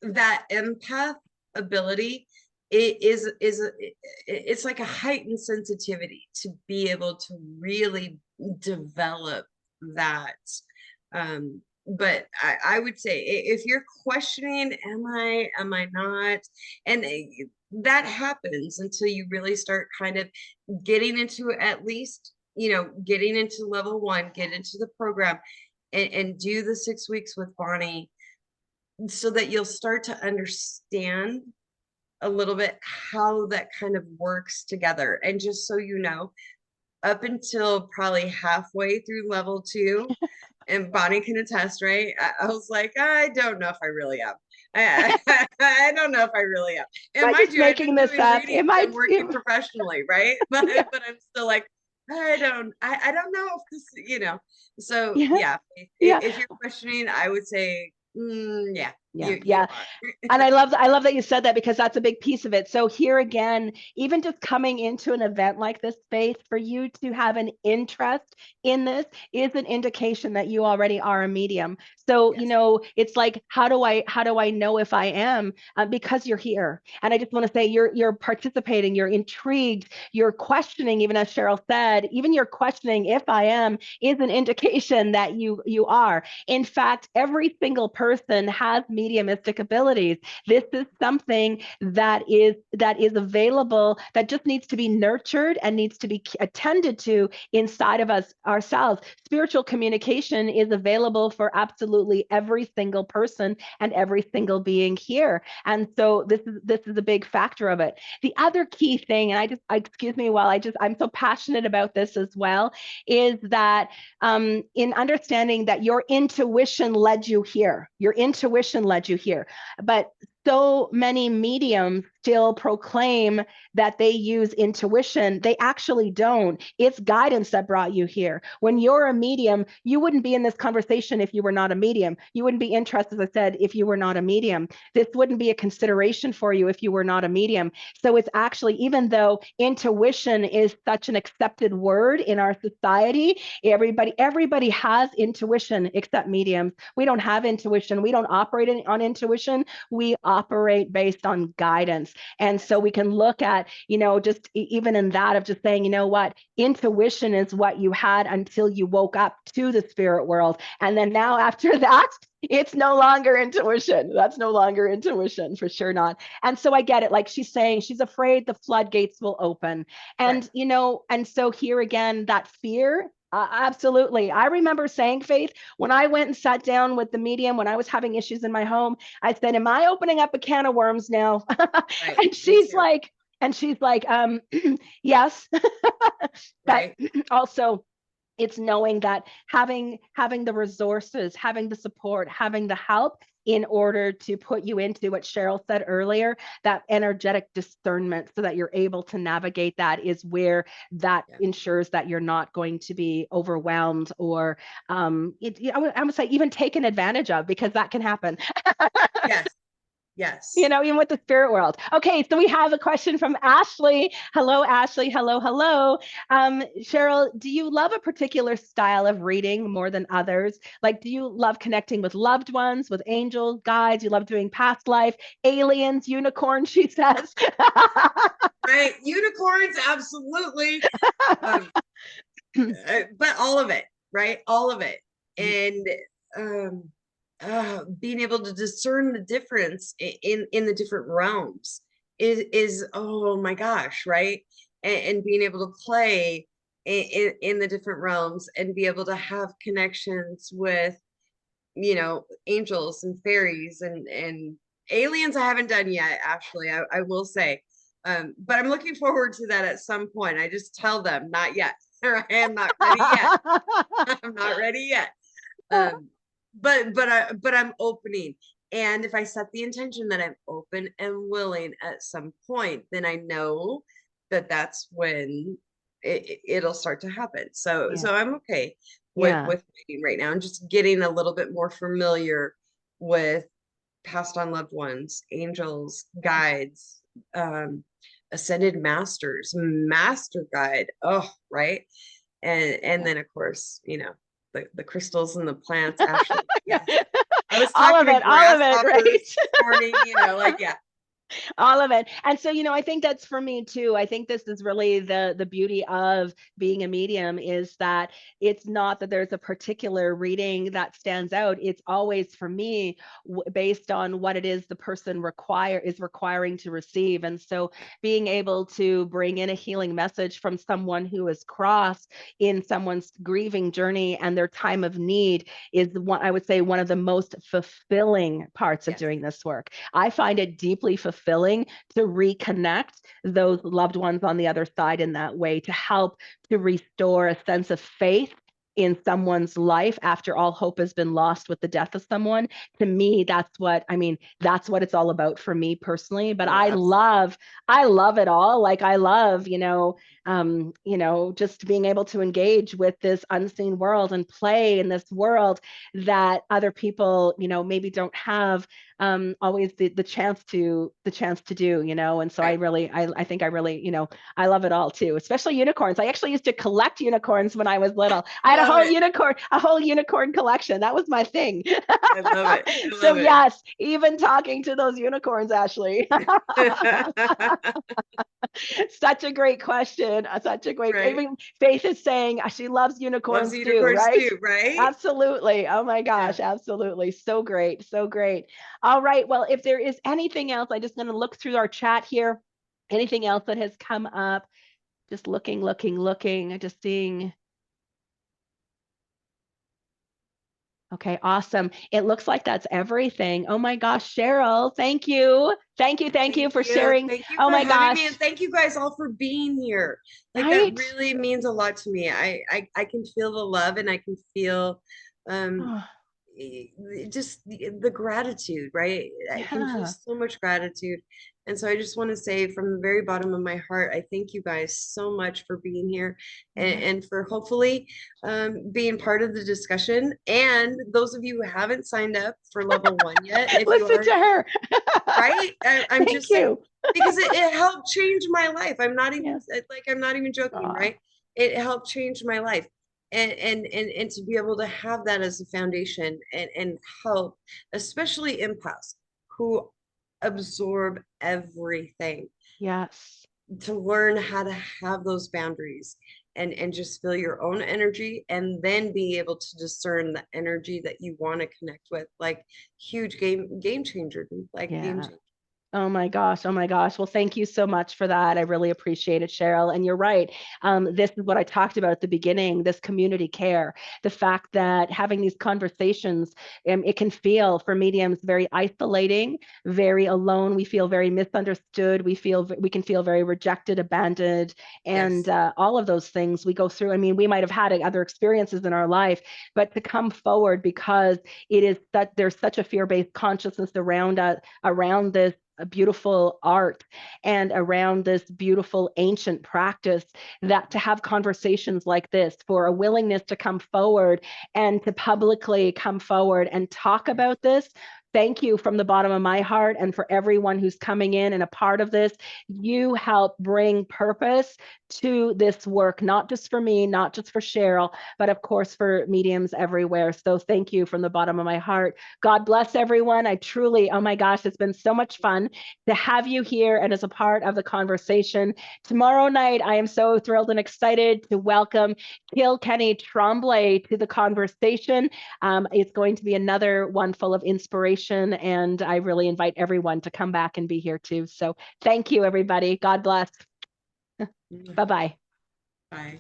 that empath ability, it's like a heightened sensitivity to be able to really develop that. But I would say if you're questioning, am I not? And that happens until you really start kind of getting into, at least, getting into level 1, get into the program, and do the 6 weeks with Bonnie, so that you'll start to understand a little bit how that kind of works together. And just so you know, up until probably halfway through level 2, and Bonnie can attest, right? I was like, I don't know if I really am. I don't know if I really am. And Am I mind just you, I've making been this doing up? readings and working professionally, right? But Yeah. but I'm still like, I don't know if this, So Yeah. yeah, Yeah. if you're questioning, I would say, yeah, Yeah. you Yeah. are. And I love that you said that, because that's a big piece of it. So here again, even just coming into an event like this, Faith, for you to have an interest in this is an indication that you already are a medium. So, Yes. it's like, how do I know if I am? Because you're here. And I just want to say, you're participating, you're intrigued, you're questioning, even as Sheryl said, even you're questioning if I am is an indication that you are. In fact, every single person has mediumistic abilities. This is something that is available, that just needs to be nurtured and needs to be attended to inside of us ourselves. Spiritual communication is available for absolutely every single person and every single being here. And so this is a big factor of it. The other key thing, and excuse me while I'm so passionate about this as well, is that in understanding that your intuition led you here. Your intuition led you here. But so many mediums still proclaim that they use intuition. They actually don't. It's guidance that brought you here. When you're a medium, you wouldn't be in this conversation if you were not a medium. You wouldn't be interested, as I said, if you were not a medium. This wouldn't be a consideration for you if you were not a medium. So it's actually, even though intuition is such an accepted word in our society, everybody has intuition except mediums. We don't have intuition. We don't operate on intuition. We operate based on guidance. And so we can look at, just even in that, of just saying, you know what, intuition is what you had until you woke up to the spirit world. And then now after that, it's no longer intuition. That's no longer intuition, for sure not. And so I get it. Like she's saying, she's afraid the floodgates will open. And, Right. and so here again, that fear, absolutely. I remember saying, Faith, when I went and sat down with the medium, when I was having issues in my home, I said, am I opening up a can of worms now? Right. and Me she's too. like, and she's like, yes. But Right. also, it's knowing that having the resources, having the support, having the help in order to put you into what Sheryl said earlier, that energetic discernment, so that you're able to navigate that, is where that Yeah. ensures that you're not going to be overwhelmed or I would say even taken advantage of, because that can happen. Yes. Yes. Even with the spirit world. Okay, so we have a question from Ashley. Hello, Ashley. Hello, hello. Sheryl, do you love a particular style of reading more than others? Like, do you love connecting with loved ones, with angels, guides? You love doing past life, aliens, unicorns, she says. Right. Unicorns, absolutely. Um, but all of it, right? All of it. And um, being able to discern the difference in the different realms is oh my gosh, right? And being able to play in the different realms and be able to have connections with, angels and fairies and aliens I haven't done yet, actually, I will say. But I'm looking forward to that at some point. I just tell them, not yet. I am not ready yet. I'm not ready yet. But I'm opening. And if I set the intention that I'm open and willing at some point, then I know that that's when it'll start to happen. So Yeah. so I'm okay Yeah. with waiting right now and just getting a little bit more familiar with passed on loved ones, angels, guides, ascended masters, master guide. Oh, right. And then of course, the crystals and the plants. Ashley, Yeah. yes. I was talking to All of it, grasshoppers right? this morning, like, yeah. All of it. And so, I think that's for me too. I think this is really the beauty of being a medium, is that it's not that there's a particular reading that stands out. It's always, for me, based on what it is the person is requiring to receive. And so being able to bring in a healing message from someone who is crossed in someone's grieving journey and their time of need is what I would say one of the most fulfilling parts of Yes. doing this work. I find it deeply fulfilling to reconnect those loved ones on the other side in that way, to help to restore a sense of faith in someone's life after all hope has been lost with the death of someone. To me, that's what it's all about for me personally. But Oh, I absolutely. love it all. Like, I love, just being able to engage with this unseen world and play in this world that other people, maybe don't have always the chance to do. And so Right. I think I really, I love it all too, especially unicorns. I actually used to collect unicorns when I was little. I I had love it. a whole unicorn collection. That was my thing. I love it. I So love it. yes, even talking to those unicorns, Ashley. Such a great question. Such a great, Right. even Faith is saying she loves Loves unicorns too, unicorns right? too, right? Absolutely. Oh my Yeah. gosh, absolutely. So great. So great. All right. Well, if there is anything else, I'm just going to look through our chat here. Anything else that has come up? Just looking, just seeing. Okay, awesome. It looks like that's everything. Oh my gosh, Sheryl, thank you. Thank you Thank for you. sharing. Thank you Oh for my having me, gosh. and thank you guys all for being here. Like, that Right? really means a lot to me. I can feel the love, and I can feel um Oh, just the gratitude, right? I can feel yeah. so much gratitude. And so I just want to say from the very bottom of my heart, I thank you guys so much for being here, Yeah. and for hopefully being part of the discussion. And those of you who haven't signed up for level 1 yet, if you Listen to are, her. right? I'm Thank just saying, you. because it helped change my life. Yeah. I'm not even joking, Aw, right? It helped change my life. And to be able to have that as a foundation and help, especially empaths who absorb everything, yes. to learn how to have those boundaries and just feel your own energy, and then be able to discern the energy that you want to connect with. Like, huge game changer, dude. Like, game Yeah. changer. Oh my gosh. Oh my gosh. Well, thank you so much for that. I really appreciate it, Sheryl. And you're right. This is what I talked about at the beginning, this community care, the fact that having these conversations, it can feel for mediums very isolating, very alone. We feel very misunderstood. We can feel very rejected, abandoned, and Yes. all of those things we go through. I mean, we might have had other experiences in our life, but to come forward because there's such a fear-based consciousness around this a beautiful art and around this beautiful ancient practice, that to have conversations like this, for a willingness to come forward and to publicly come forward and talk about this, Thank you from the bottom of my heart, and for everyone who's coming in and a part of this. You help bring purpose to this work, not just for me, not just for Sheryl, but of course for mediums everywhere. So thank you from the bottom of my heart. God bless everyone. I truly, oh my gosh, it's been so much fun to have you here and as a part of the conversation. Tomorrow night, I am so thrilled and excited to welcome Kilkenny Tremblay to the conversation. It's going to be another one full of inspiration, and I really invite everyone to come back and be here too. So thank you, everybody. God bless. Bye-bye. Bye.